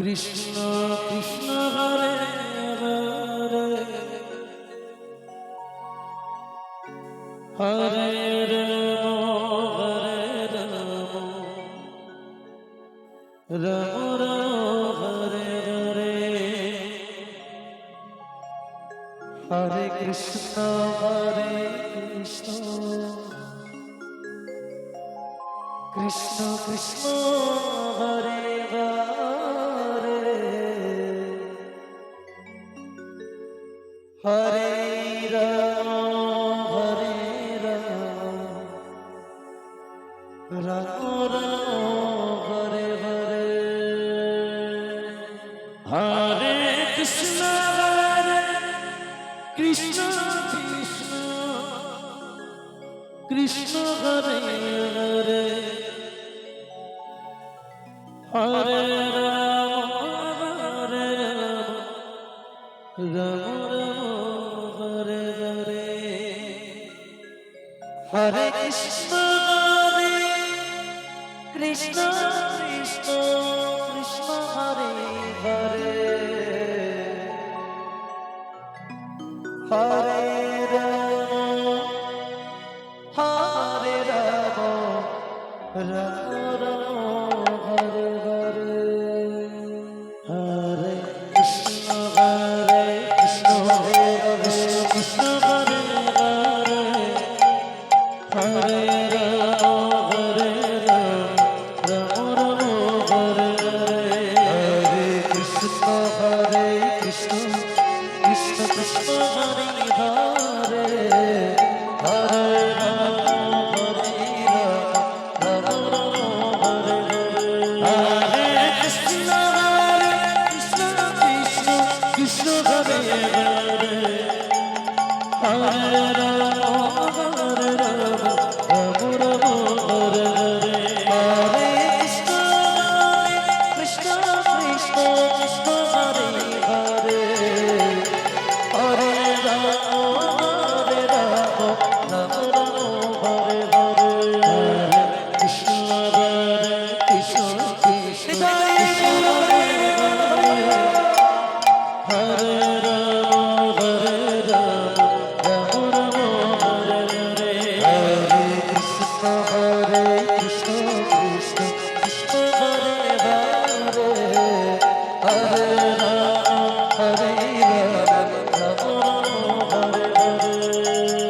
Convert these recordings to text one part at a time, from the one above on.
Krishna Krishna Hare Hare Hare Ram Ram Ram Hare Hare Hare Krishna Krishna Krishna Hare Hare Hare Ram Ram Ram Hare Hare Hare Krishna Krishna Krishna Krishna Hare Hare Hare Ram Ram Ram Hare Hare Hare Krishna Krishna Krishna Krishna Hare Hare Hare Ram Ram Ram Hare Hare Hare Krishna Hare Krishna Hare Hare Hare Ram Ram Ram Hare Hare Hare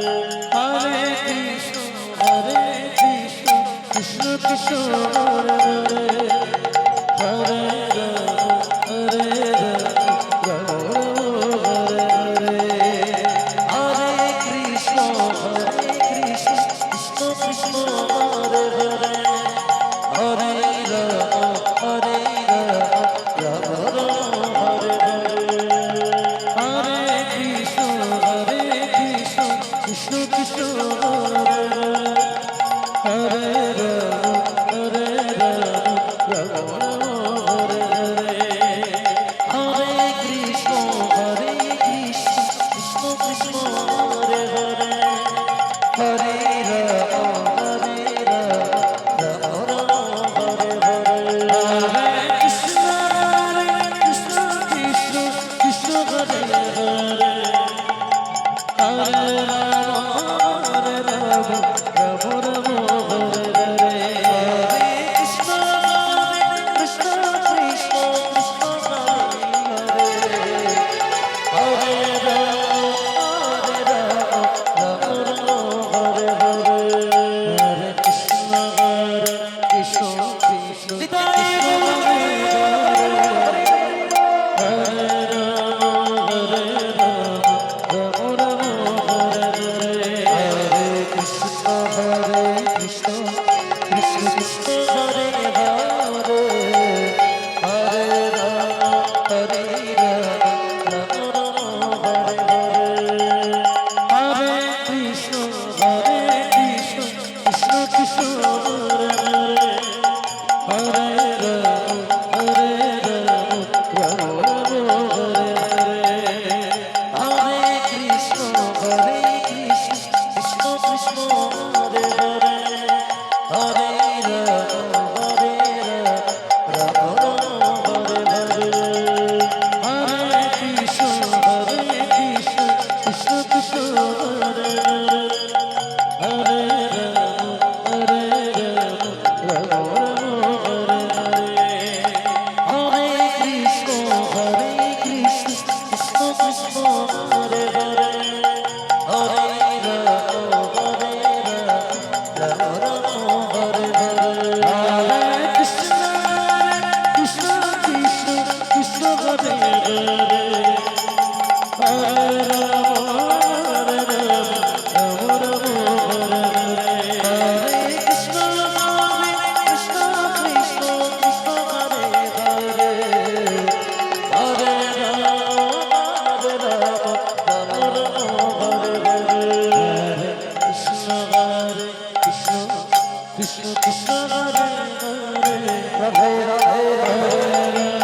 Krishna Krishna Krishna Hare Hare Hare Ram Ram Ram Hare Hare Hare Krishna Krishna Krishna Hare Hare Hare Ram Ram Ram Hare Hare Hare Krishna Krishna Krishna Krishna Hare Hare Hare Ram Ram Ram Hare Hare Hare Krishna Krishna Krishna Hare Hare Hare Ram Ram Ram Hare Hare Hare Krishna Krishna Krishna Krishna Hare Hare Hare Ram Ram Ram Hare Hare Hare Krishna Krishna Hare Hare Hare Hare Krishna Krishna Hare Hare Radhe Radhe Radhe Hare